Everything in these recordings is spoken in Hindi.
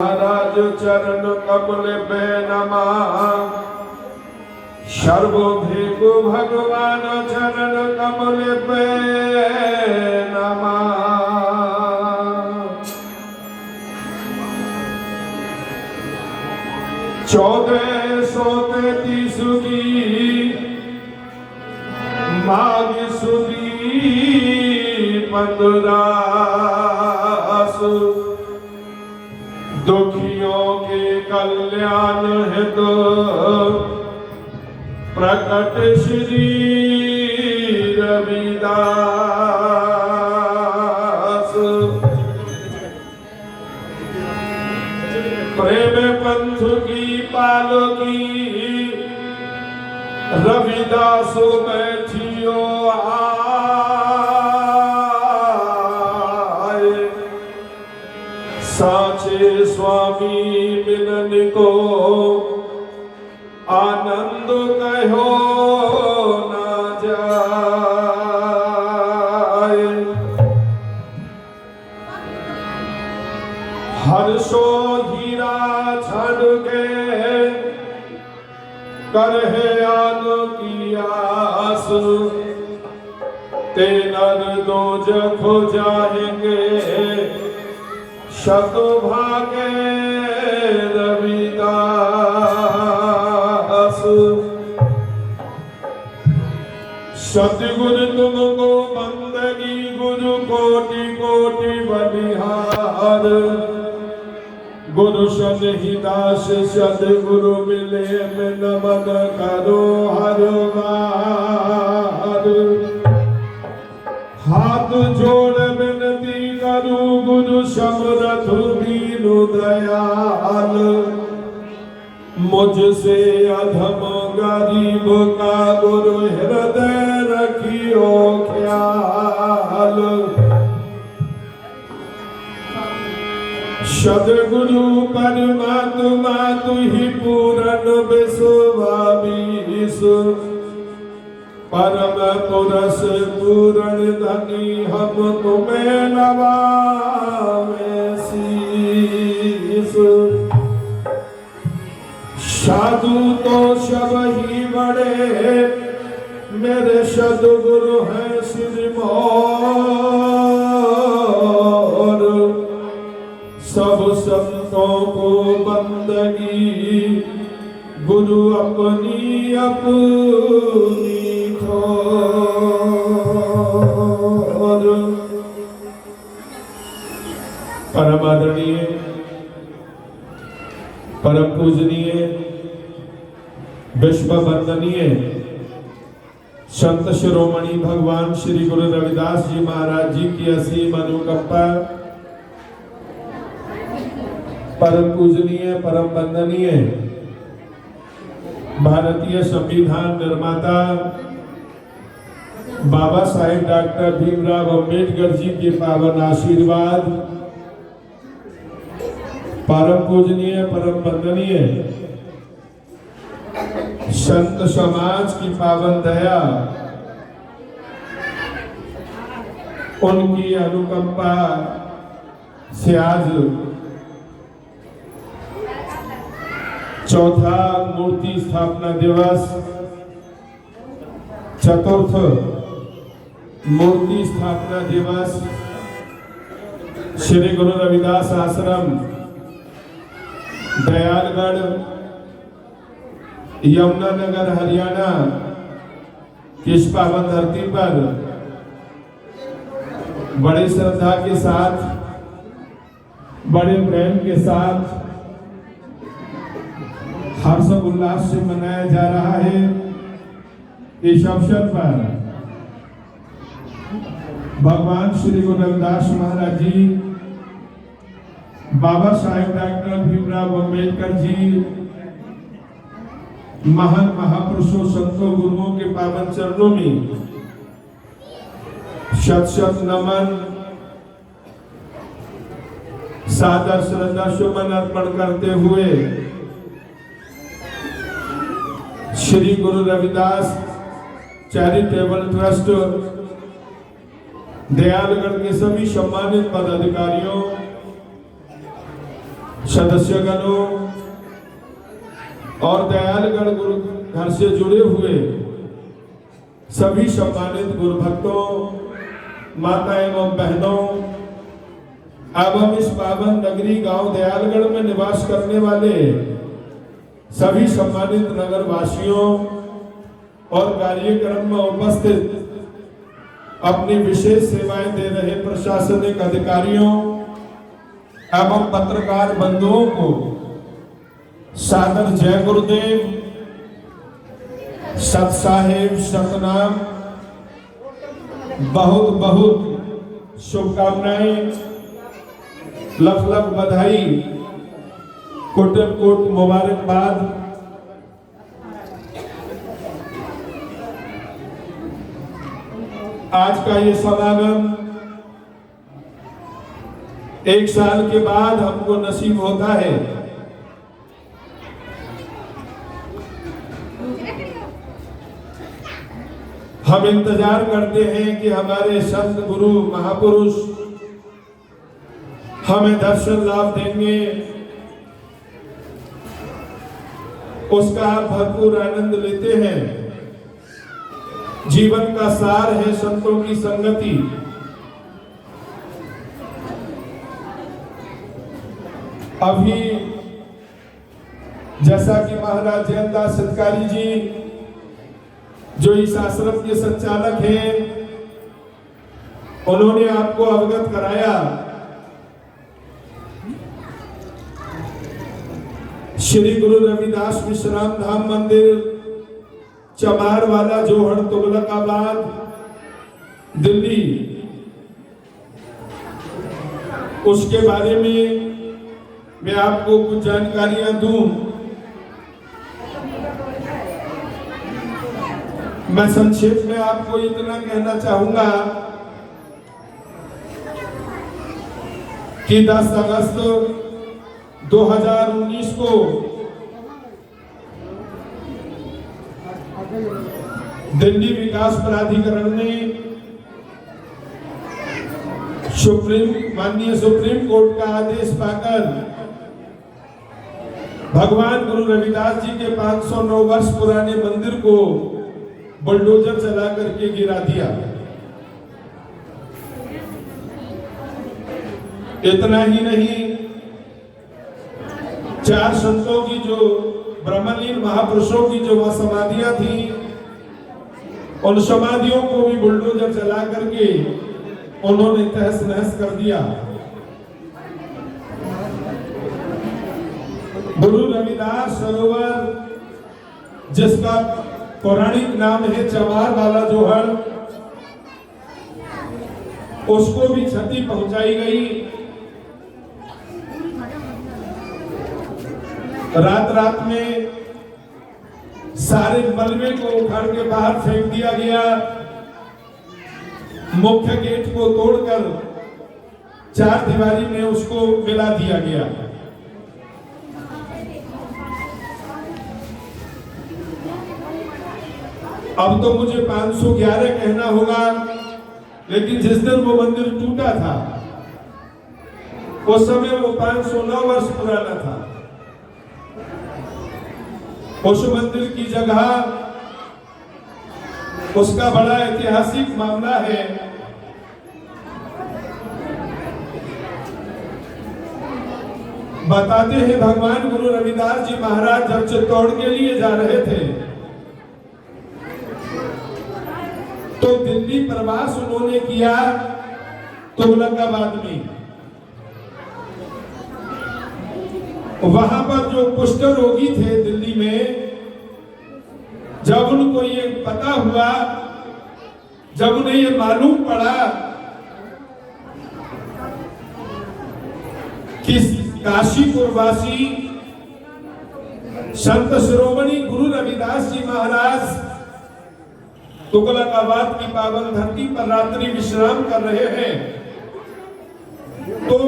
महाराज चरण कमल पे नमः। सर्वभेगु भगवान चरण कमल पे नमः। 1433 की माघ सुदी 15 दुखियों के कल्याण हेतु प्रकट श्री रविदास। प्रेम पंथ की पालकी रविदास बैठियो साचे स्वामी मिलन को आनंद कहो ना जाए। हर्षो हीरा छड़ के करहे आन की आस तेनर दो जखो जाएंगे शत भागे रविदास। सतगुरु तुमको बंदगी गुरु कोटि कोटि बलिहार। गुरु सदहिदास सदगुरु मिले में नमन करो हर बार। हाथ जोड़ विनती करूं गुरु समरथ दीनु दयाल। मुझसे अधम गरीब का गुरु हृदय रखियो ख्याल। सदगुरु परमात्मा तु ही पूरन विश्वामीश। परम पुरष पूरण धनी हम तुम्हें नवावे शीस। साधु तो सब ही बड़े मेरे सदगुरु हैं सिरमौर। सब संतों को बंदगी गुरु अपनी अपनी ठोर। परम आदरणीय परम पूजनीय विश्व वंदनीय संत शिरोमणि भगवान श्री गुरु रविदास जी महाराज जी की असीम अनुकंपा, परम पूजनीय परम वंदनीय भारतीय संविधान निर्माता बाबा साहेब डॉक्टर भीमराव अंबेडकर जी के पावन आशीर्वाद, परम पूजनीय परम वंदनीय संत समाज की पावन दया, उनकी अनुकंपा से आज चौथा मूर्ति स्थापना दिवस, चतुर्थ मूर्ति स्थापना दिवस श्री गुरु रविदास आश्रम दयालगढ़ यमुनानगर हरियाणा की इस पावन धरती पर बड़ी श्रद्धा के साथ, बड़े प्रेम के साथ, हर्ष उल्लास से मनाया जा रहा है। इस अवसर पर भगवान श्री गुरु रविदास महाराज जी, बाबा साहेब डॉक्टर भीमराव अंबेडकर जी, महान महापुरुषों संतों गुरुओं के पावन चरणों में शत शत नमन, सादर श्रद्धा सुमन अर्पण करते हुए श्री गुरु रविदास चैरिटेबल ट्रस्ट दयालगढ़ के सभी सम्मानित पदाधिकारियों, सदस्यगणों और दयालगण गुरु घर से जुड़े हुए सभी सम्मानित गुरु भक्तों, माता एवं बहनों एवं इस पावन नगरी गांव दयालगढ़ में निवास करने वाले सभी सम्मानित नगर वासियों और कार्यक्रम में उपस्थित अपनी विशेष सेवाएं दे रहे प्रशासनिक अधिकारियों एवं पत्रकार बंधुओं को सादर जय गुरुदेव, सत साहेब, सतनाम, बहुत बहुत शुभकामनाएं, लख लख बधाई, कोटि कोटि मुबारकबाद। आज का ये समागम एक साल के बाद हमको नसीब होता है। हम इंतजार करते हैं कि हमारे संत गुरु महापुरुष हमें दर्शन लाभ देंगे, उसका भरपूर आनंद लेते हैं। जीवन का सार है संतों की संगति। अभी जैसा कि महाराज जयंतदास सत्कारी जी जो इस आश्रम के संचालक हैं, उन्होंने आपको अवगत कराया श्री गुरु रविदास विश्राम धाम मंदिर चमार वाला जोहड़ तुगलकाबाद दिल्ली, उसके बारे में मैं आपको कुछ जानकारियां दूं। मैं संक्षेप में आपको इतना कहना चाहूंगा कि 10 अगस्त 2019 को दिल्ली विकास प्राधिकरण ने माननीय सुप्रीम कोर्ट का आदेश पाकर भगवान गुरु रविदास जी के 509 वर्ष पुराने मंदिर को बुलडोजर चला करके गिरा दिया। इतना ही नहीं, 4 संतों की जो ब्रह्मलीन महापुरुषों की जो वह समाधियां थी, उन समाधियों को भी बुलडोजर चला करके उन्होंने तहस नहस कर दिया। गुरु रविदास सरोवर जिसका पौराणिक नाम है चमार वाला जोहड़, उसको भी क्षति पहुंचाई गई। रात रात में सारे मलबे को उखाड़ के बाहर फेंक दिया गया। मुख्य गेट को तोड़कर 4 दीवारी में उसको मिला दिया गया। अब तो मुझे 511 कहना होगा, लेकिन जिस दिन वो मंदिर टूटा था उस समय वो 509 वर्ष पुराना था। उस मंदिर की जगह उसका बड़ा ऐतिहासिक मामला है। बताते हैं भगवान गुरु रविदास जी महाराज जब चित्तौड़ के लिए जा रहे थे तो दिल्ली प्रवास उन्होंने किया तुगलकाबाद में। वहां पर जो कुष्ठ रोगी थे दिल्ली में, जब उनको ये पता हुआ, जब उन्हें ये मालूम पड़ा कि काशीपुरवासी संत शिरोमणि गुरु रविदास जी महाराज तुगलकाबाद की पावन धरती पर रात्रि विश्राम कर रहे हैं, तो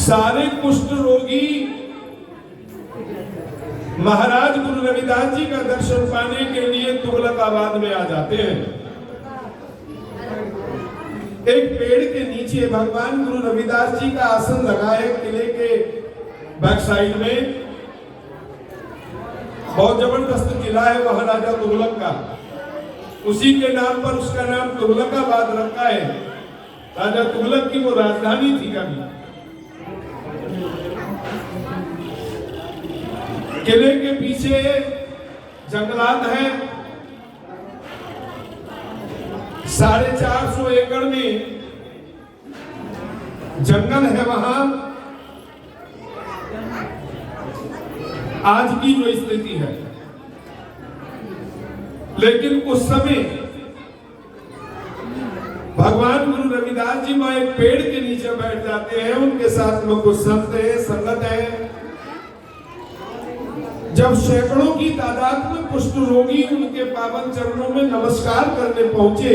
सारे कुष्ठ रोगी महाराज गुरु रविदास जी का दर्शन पाने के लिए तुगलकाबाद में आ जाते हैं। एक पेड़ के नीचे भगवान गुरु रविदास जी का आसन लगा है किले के बैक साइड में। बहुत जबरदस्त किला है वहां राजा तुगलक का, उसी के नाम पर उसका नाम तुगलकाबाद रखा है। राजा तुगलक की वो राजधानी थी कभी। किले के पीछे जंगलात है, 450 एकड़ में जंगल है वहां। आज की जो स्थिति है, लेकिन उस समय भगवान गुरु रविदास जी वहां एक पेड़ के नीचे बैठ जाते हैं, उनके साथ में कुछ संत है, संगत है। जब सैकड़ों की तादाद में कुष्ठ रोगी उनके पावन चरणों में नमस्कार करने पहुंचे,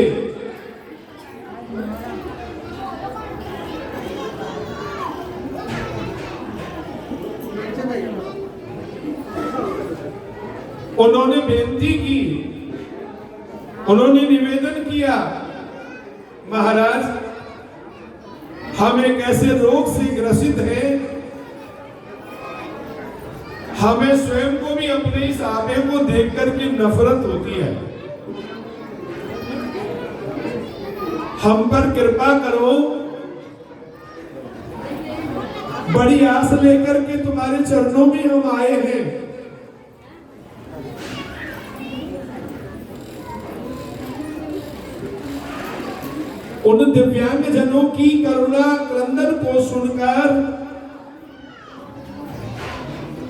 उन्होंने बेनती की, उन्होंने निवेदन किया, महाराज हम एक ऐसे रोग से ग्रसित हैं, हमें स्वयं को भी अपने इस आपे को देख करके नफरत होती है, हम पर कृपा करो। बड़ी आस लेकर के तुम्हारे चरणों में हम आए हैं। उन दिव्यांग जनों की करुणा क्रंदन को सुनकर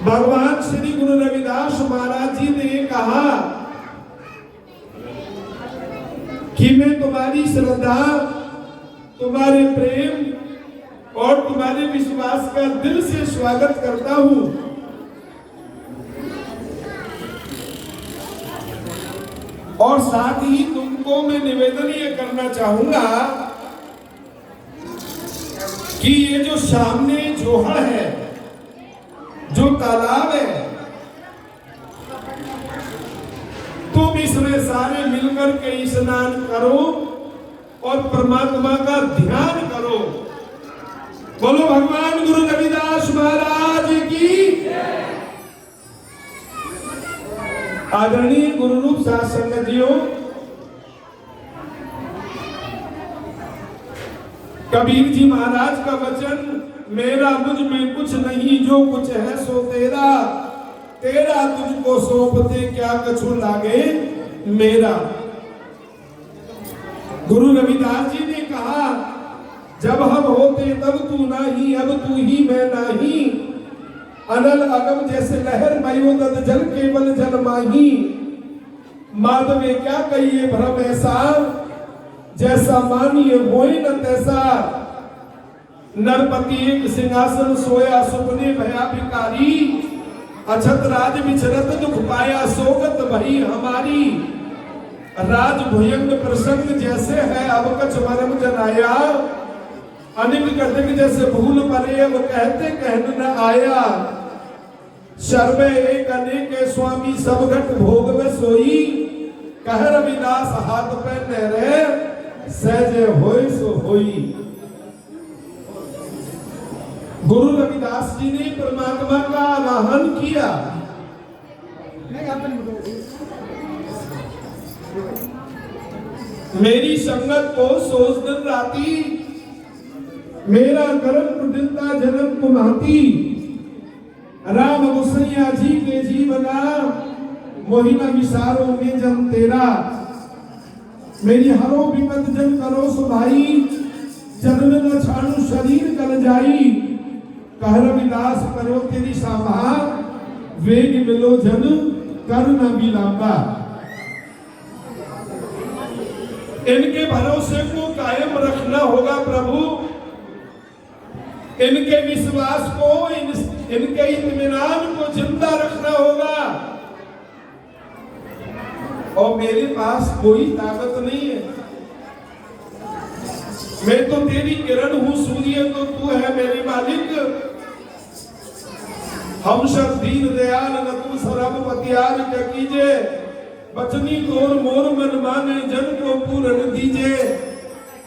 भगवान श्री गुरु रविदास महाराज जी ने कहा कि मैं तुम्हारी श्रद्धा, तुम्हारे प्रेम और तुम्हारे विश्वास का दिल से स्वागत करता हूं। और साथ ही तुमको मैं निवेदन ये करना चाहूंगा कि ये जो सामने जोहड़ है, जो तालाब है, तुम इसमें सारे मिलकर के स्नान करो और परमात्मा का ध्यान करो। बोलो भगवान गुरु रविदास महाराज की। आदरणीय गुरु रूप साथ संगतियों, कबीर जी महाराज का वचन, मेरा मुझ में कुछ नहीं, जो कुछ है सो तेरा, तेरा तुझको सौंपते क्या कछु लागे मेरा। गुरु रविदास जी ने कहा, जब हम होते तब तू नहीं, अब तू ही मैं नहीं, अनल अगम जैसे लहर मयोदत जल केवल जल माही, माधवे क्या कहिए भ्रम ऐसा, जैसा मानिए होए न तैसा, नरपति एक सिंहासन सोया सुपने भया भिकारी, अछत राज विचरत दुख पाया सोगत भई हमारी, राज भुयंग प्रसंग जैसे है अब कछ मरम जनाया, अनिल कटिक जैसे भूल परे अब कहते कहन न आया, सर्वे एक अनेक स्वामी सब घट भोग में सोई, कह रविदास हाथ पे नहरे सहजे होय सो होई। गुरु रविदास जी ने परमात्मा का आवाहन किया। मेरी संगत को सोच दिन राती, मेरा कर्म कुटिलता जन्म कुमाती, राम गोसैया जी के जीवना मोहिना विसारो में जन तेरा, मेरी हरो विपद जन करो सुभाई, जन्म न छाणु शरीर कर जाई, कह रविदास करो तेरी साभा, वेग मिलो जन कर न बिलांबा। इनके भरोसे को कायम रखना होगा प्रभु, इनके विश्वास को, इनके इत्मीनान को जिंदा रखना होगा। और मेरे पास कोई ताकत नहीं है, मैं तो तेरी किरण हूं, सूर्य तो तू है मेरे मालिक। हम सब दीन दयाल न तू सरब पतियार क्या कीजे, बचनी तोर मोर मन माने जन को पूर्ण दीजे,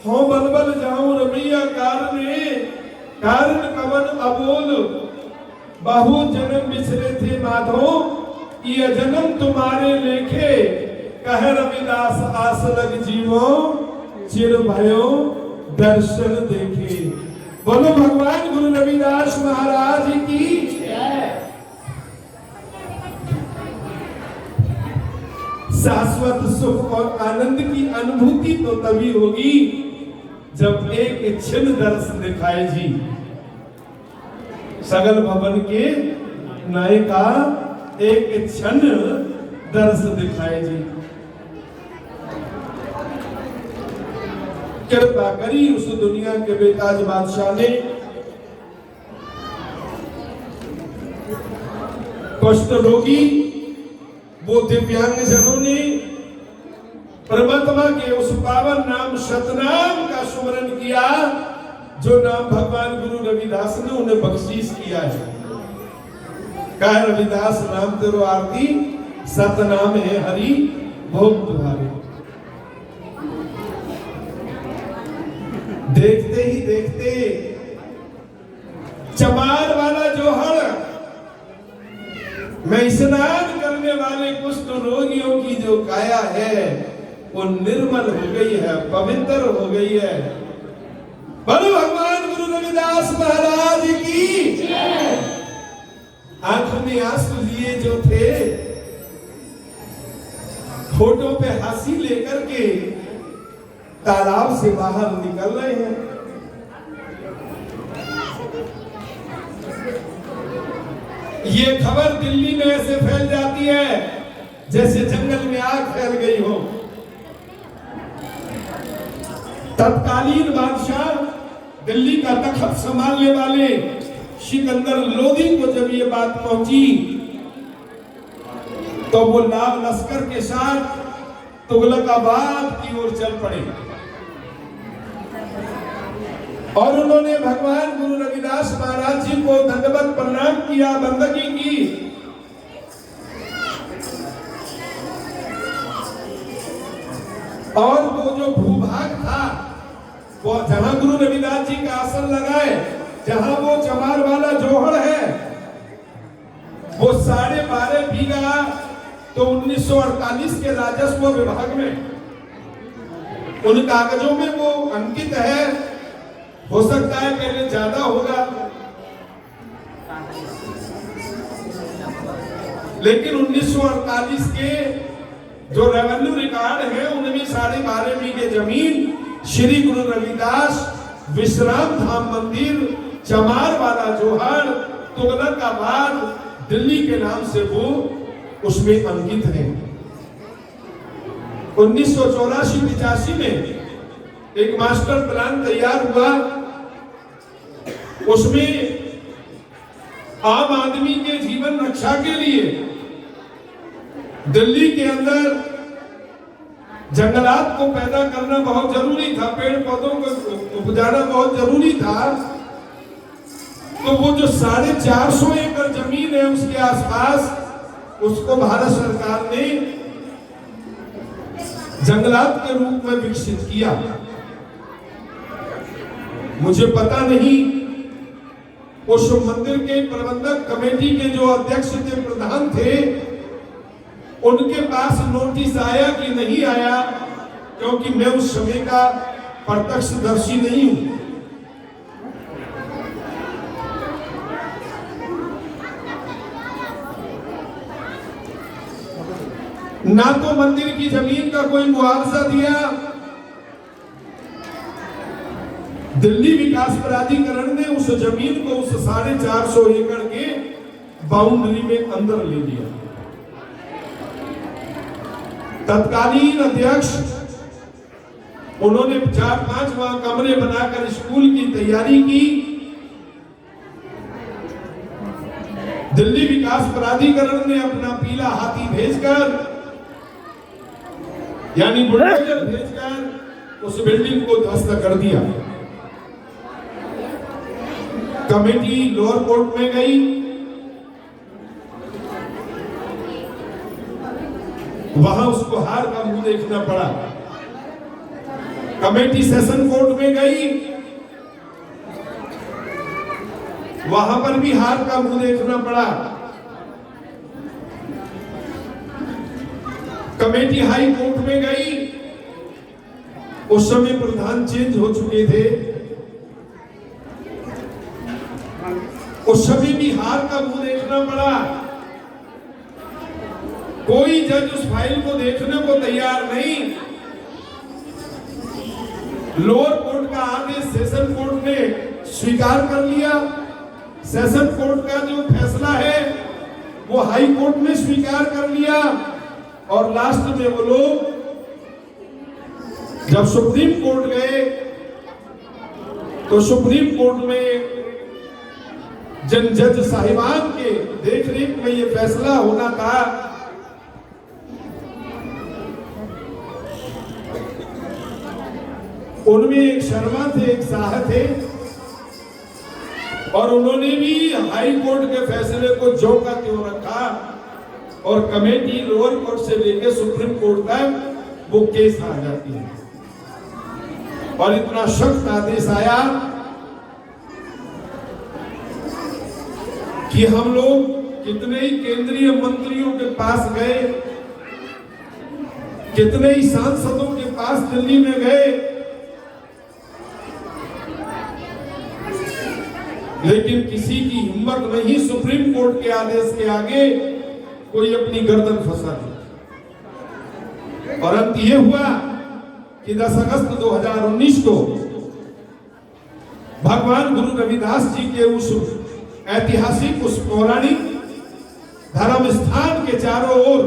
हो बलबल जाऊं रमैया कारण कवन अबोल, बहु जन्म बिछरे थे माधो, ये जन्म तुम्हारे लेखे, कह रविदास आस लग जीवो, चिर भयो दर्शन देखे। बोलो भगवान गुरु रविदास महाराज की। शाश्वत सुख और आनंद की अनुभूति तो तभी होगी जब एक क्षण दर्श दिखाए जी। सगल भवन के नायिका एक क्षण दर्श दिखाए जी। कृपा करी उस दुनिया के बेताज बादशाह ने, कुष्ठ रोगी वो दिव्यांग जनों ने परमात्मा के उस पावन नाम सतनाम का सुमरन किया, जो नाम भगवान गुरु रविदास ने उन्हें बख्शीश किया है। कह रविदास नाम तेरो आरती, सतनाम है हरि भोग तुम्हारे। देखते ही देखते चमार वाला जोहर में स्नान करने वाले कुष्ठ रोगियों की जो काया है वो निर्मल हो गई है, पवित्र हो गई है। बोलो भगवान गुरु रविदास महाराज की। आंखों में आंसू लिए जो थे, होठों पे हंसी लेकर के तालाब से बाहर निकल रहे हैं। ये खबर दिल्ली में ऐसे फैल जाती है जैसे जंगल में आग फैल गई हो। तत्कालीन बादशाह, दिल्ली का तख्त संभालने वाले सिकंदर लोदी को जब ये बात पहुंची तो वो लाल लश्कर के साथ तुगलकाबाद की ओर चल पड़े और उन्होंने भगवान गुरु रविदास महाराज जी को दंडवत प्रणाम किया, बंदगी की। और वो जो भूभाग था, वो जहां गुरु रविदास जी का आसन लगाए, जहां वो चमार वाला जोहड़ है, वो 12.5 बीघा तो 1948 के राजस्व विभाग में उन कागजों में वो अंकित है। हो सकता है पहले ज्यादा होगा, लेकिन 1948 के जो रेवेन्यू रिकॉर्ड है उनमें 12.5 बीघे जमीन श्री गुरु रविदास विश्राम धाम मंदिर चमार वाला जोहर तुगलकाबाद दिल्ली के नाम से वो उसमें अंकित है। 1984-85 में एक मास्टर प्लान तैयार हुआ, उसमें आम आदमी के जीवन रक्षा के लिए दिल्ली के अंदर जंगलात को पैदा करना बहुत जरूरी था, पेड़ पौधों को उपजाना बहुत जरूरी था। तो वो जो 450 एकड़ जमीन है उसके आसपास, उसको भारत सरकार ने जंगलात के रूप में विकसित किया। मुझे पता नहीं उस मंदिर के प्रबंधक कमेटी के जो अध्यक्ष थे, प्रधान थे, उनके पास नोटिस आया कि नहीं आया, क्योंकि मैं उस समय का प्रत्यक्षदर्शी नहीं हूं। ना तो मंदिर की जमीन का कोई मुआवजा दिया, दिल्ली विकास प्राधिकरण ने उस जमीन को उस 450 एकड़ के बाउंड्री में अंदर ले लिया। तत्कालीन अध्यक्ष उन्होंने 4-5 वहां कमरे बनाकर स्कूल की तैयारी की। दिल्ली विकास प्राधिकरण ने अपना पीला हाथी भेजकर, यानी बुलडोजर भेजकर उस बिल्डिंग को ध्वस्त कर दिया। कमेटी लोअर कोर्ट में गई, वहां उसको हार का मुंह देखना पड़ा। कमेटी सेशन कोर्ट में गई, वहां पर भी हार का मुंह देखना पड़ा। कमेटी हाई कोर्ट में गई, उस समय प्रधान चेंज हो चुके थे, उस समय भी हार का मुंह देखना पड़ा। कोई जज उस फाइल को देखने को तैयार नहीं। लोअर कोर्ट का आदेश सेशन कोर्ट ने स्वीकार कर लिया, सेशन कोर्ट का जो फैसला है वो हाई कोर्ट ने स्वीकार कर लिया, और लास्ट में वो लोग जब सुप्रीम कोर्ट गए तो सुप्रीम कोर्ट में जिन जज साहिबान के देखरेख में ये फैसला होना था, उनमें एक शर्मा थे, एक शाह थे, और उन्होंने भी हाई कोर्ट के फैसले को ज्यों का त्यों रखा, और कमेटी लोअर कोर्ट से लेकर सुप्रीम कोर्ट तक वो केस आ जाती है। और इतना सख्त आदेश आया कि हम लोग कितने ही केंद्रीय मंत्रियों के पास गए, कितने ही सांसदों के पास दिल्ली में गए, लेकिन किसी की हिम्मत नहीं सुप्रीम कोर्ट के आदेश के आगे कोई अपनी गर्दन फंसा दी। और अंत ये हुआ कि 10 अगस्त 2019 को भगवान गुरु रविदास जी के उस ऐतिहासिक, उस पौराणिक धर्म स्थान के चारों ओर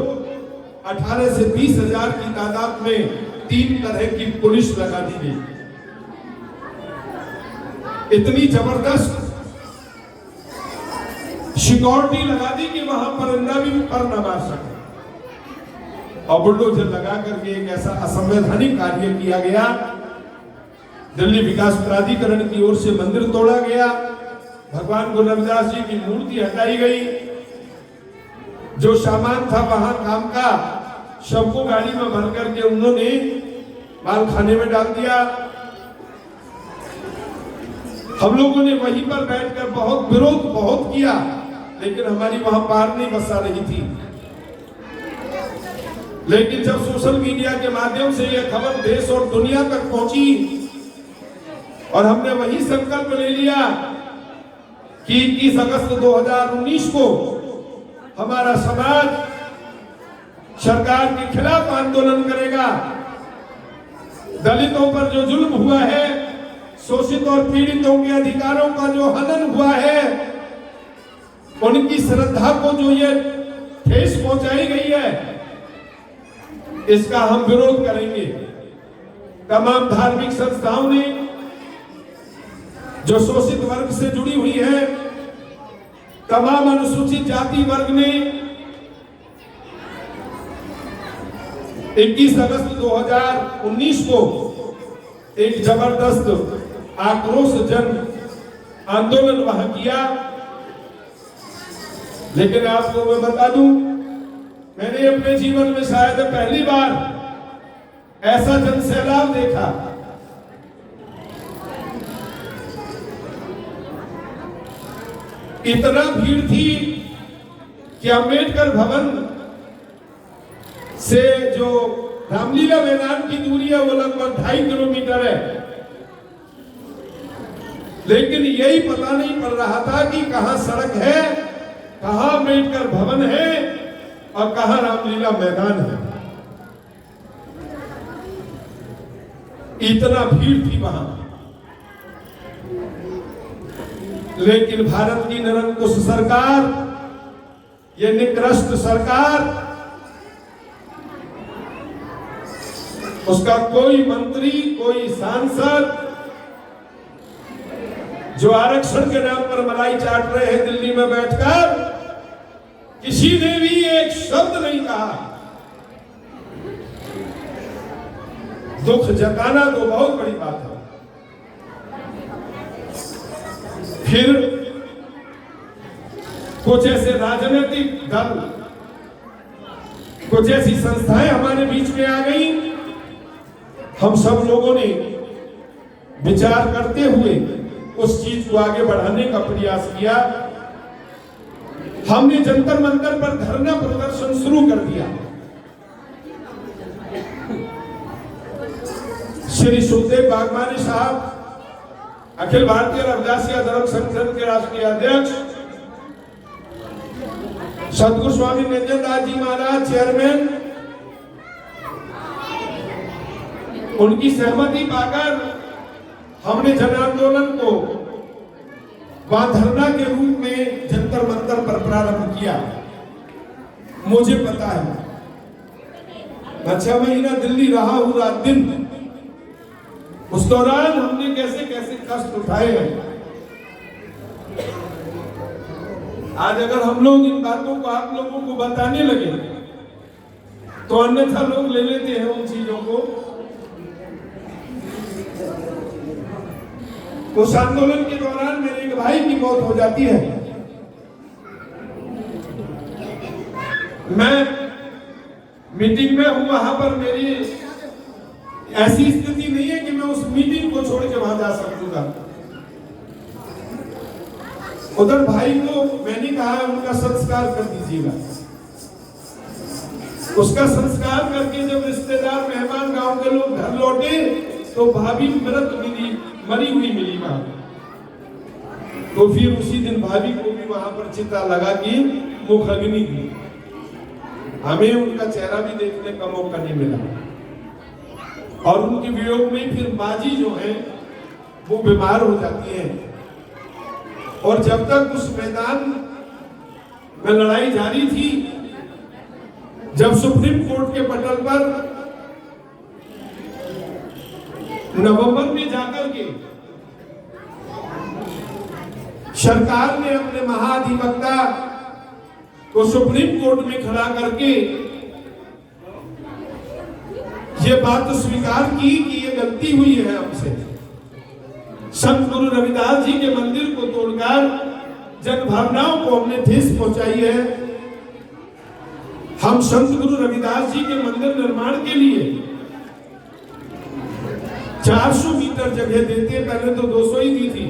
18 से 20 हजार की तादाद में 3 तरह की पुलिस लगा दी गई। इतनी जबरदस्त सिक्योरिटी लगा दी कि वहां परिंदा भी पर न मार सके, और बुलडोजर लगा करके एक ऐसा असंवैधानिक कार्य किया गया। दिल्ली विकास प्राधिकरण की ओर से मंदिर तोड़ा गया, भगवान गुरु रविदास जी की मूर्ति हटाई गई, जो सामान था वहां काम का सबको गाड़ी में भर करके उन्होंने माल खाने में डाल दिया। हम लोगों ने वहीं पर बैठकर बहुत विरोध बहुत किया, लेकिन हमारी वहां पार नहीं बसा रही थी। लेकिन जब सोशल मीडिया के माध्यम से यह खबर देश और दुनिया तक पहुंची, और हमने वही संकल्प ले लिया कि 21 अगस्त 2019 को हमारा समाज सरकार के खिलाफ आंदोलन करेगा। दलितों पर जो जुल्म हुआ है, शोषित और पीड़ितों के अधिकारों का जो हनन हुआ है, उनकी श्रद्धा को जो ये ठेस पहुंचाई गई है, इसका हम विरोध करेंगे। तमाम धार्मिक संस्थाओं ने जो शोषित वर्ग से जुड़ी हुई है, तमाम अनुसूचित जाति वर्ग ने 21 अगस्त 2019 को एक जबरदस्त आक्रोश जन आंदोलन वहां किया। लेकिन आपको मैं बता दूं, मैंने अपने जीवन में शायद पहली बार ऐसा जन सैलाब देखा। इतना भीड़ थी कि अंबेडकर भवन से जो रामलीला मैदान की दूरी है वो लगभग 2.5 किलोमीटर है, लेकिन यही पता नहीं पड़ रहा था कि कहां सड़क है, कहां अंबेडकर भवन है और कहां रामलीला मैदान है। इतना भीड़ थी वहां। लेकिन भारत की निरंकुश सरकार, ये निकृष्ट सरकार, उसका कोई मंत्री, कोई सांसद जो आरक्षण के नाम पर मलाई चाट रहे हैं दिल्ली में बैठकर, किसी ने भी एक शब्द नहीं कहा। दुख जताना तो बहुत बड़ी बात है। फिर कुछ ऐसे राजनीतिक दल, कुछ ऐसी संस्थाएं हमारे बीच में आ गई हम सब लोगों ने विचार करते हुए उस चीज को आगे बढ़ाने का प्रयास किया। हमने जंतर मंतर पर धरना प्रदर्शन शुरू कर दिया। श्री सुखदेव बागवानी साहब, अखिल भारतीय रविदासिया धर्म संगठन के राष्ट्रीय अध्यक्ष, सदगुरु स्वामी नित्यानंद दास जी महाराज चेयरमैन, उनकी सहमति पाकर हमने जन आंदोलन को धरना के रूप में जंतर मंतर पर प्रारंभ किया। मुझे पता है मैं 6 महीना दिल्ली रहा हूं, रात दिन। उस दौरान हमने कैसे कैसे कष्ट उठाए हैं। आज अगर हम लोग इन बातों को आप लोगों को बताने लगे तो अन्यथा लोग ले लेते हैं उन चीजों को। उस आंदोलन के दौरान मेरे एक भाई की मौत हो जाती है। मैं मीटिंग में हूं, वहां पर मेरी ऐसी स्थिति नहीं है कि मैं उस मीटिंग को छोड़ के वहां जा सकूंगा। उधर भाई को मैंने कहा उनका संस्कार कर दीजिएगा। उसका संस्कार करके जब रिश्तेदार मेहमान गांव के लोग घर लौटे तो भाभी मृत मिली, मरी हुई मिली वहां। तो फिर उसी दिन भाभी को भी वहां पर चिता लगा के मुख अग्नि दी। हमें उनका चेहरा भी देखने का मौका नहीं मिला। और उनके वियोग में फिर माजी जो है वो बीमार हो जाती है। और जब तक उस मैदान में लड़ाई जारी थी, जब सुप्रीम कोर्ट के पटल पर नवंबर में जाकर के सरकार ने अपने महाधिवक्ता को सुप्रीम कोर्ट में खड़ा करके ये बात स्वीकार की कि ये गलती हुई है हमसे। संत गुरु रविदास जी के मंदिर को तोड़कर जन भावनाओं को हमने ठेस पहुंचाई है। हम संत गुरु रविदास जी के मंदिर निर्माण के लिए 400 मीटर जगह देते, पहले तो 200 ही दी थी,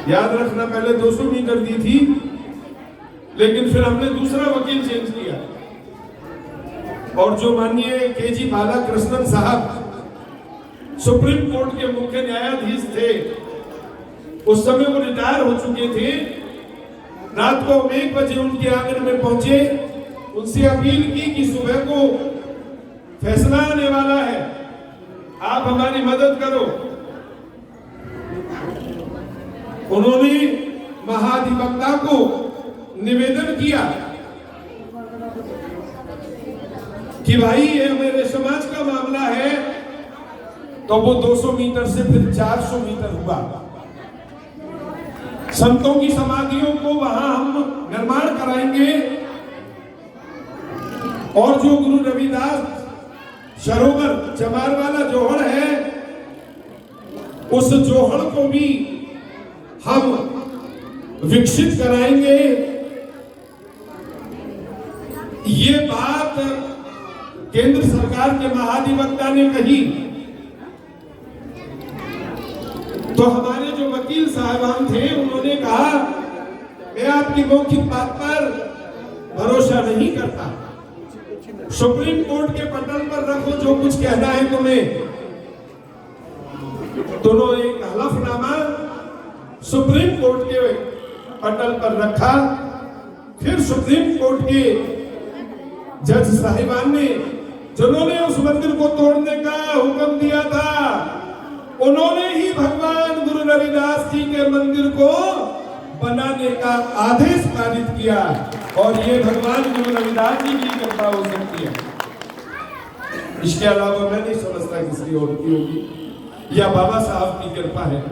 याद रखना, पहले 200 मीटर दी थी, लेकिन फिर हमने दूसरा वकील चेंज किया। और जो माननीय केजी बालाकृष्णन साहब सुप्रीम कोर्ट के मुख्य न्यायाधीश थे, उस समय वो रिटायर हो चुके थे। रात को 1 बजे उनके आंगन में पहुंचे, उनसे अपील की कि सुबह को फैसला आने वाला है, आप हमारी मदद करो। उन्होंने महाधिवक्ता को निवेदन किया कि भाई ये मेरे समाज का मामला है। तो वो 200 मीटर से फिर 400 मीटर हुआ। संतों की समाधियों को वहां हम निर्माण कराएंगे। और जो गुरु रविदास सरोवर चमार वाला जोहड़ है, उस जोहड़ को भी हम विकसित कराएंगे। ये बात केंद्र सरकार के महाधिवक्ता ने कही तो हमारे जो वकील साहबान थे उन्होंने कहा मैं आपकी मौखिक बात पर भरोसा नहीं करता, सुप्रीम कोर्ट के पटल पर रखो जो कुछ कहना है तुम्हें। दोनों एक हलफनामा सुप्रीम कोर्ट के पटल पर रखा। फिर सुप्रीम कोर्ट के जज साहिबान ने, जिन्होंने उस मंदिर को तोड़ने का हुक्म दिया था, उन्होंने ही भगवान गुरु रविदास जी के मंदिर को बनाने का आदेश पारित किया। और ये भगवान गुरु रविदास जी की कृपा हो सकती है, इसके अलावा मैं नहीं समझता किसी और की होगी, या बाबा साहब की कृपा है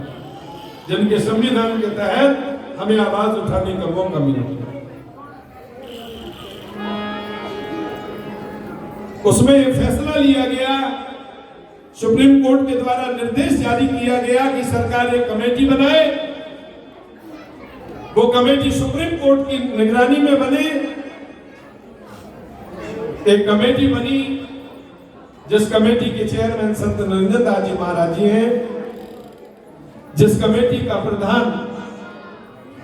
जिनके संविधान के तहत हमें आवाज उठाने का मौका मिला। उसमें फैसला लिया गया, सुप्रीम कोर्ट के द्वारा निर्देश जारी किया गया कि सरकार एक कमेटी बनाए। वो कमेटी सुप्रीम कोर्ट की निगरानी में बने। एक कमेटी बनी जिस कमेटी के चेयरमैन संत निरंजन दास जी महाराज जी हैं, जिस कमेटी का प्रधान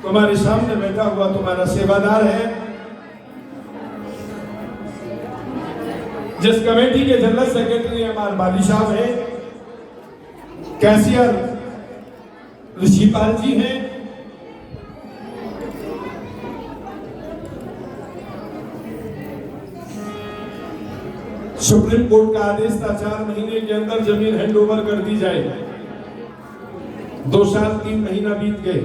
तुम्हारे सामने बैठा हुआ तुम्हारा सेवादार है, जिस कमेटी के जनरल सेक्रेटरी हमारे बाली साहब हैं, कैशियर ऋषिपाल जी हैं, सुप्रीम कोर्ट का आदेश था 4 महीने के अंदर जमीन हैंडओवर कर दी जाए। 2 साल 3 महीना बीत गए,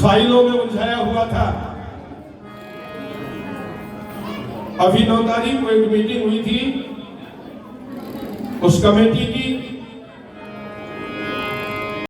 फाइलों में उलझाया हुआ था। अभी 9 तारीख को एक मीटिंग हुई थी उस कमेटी की,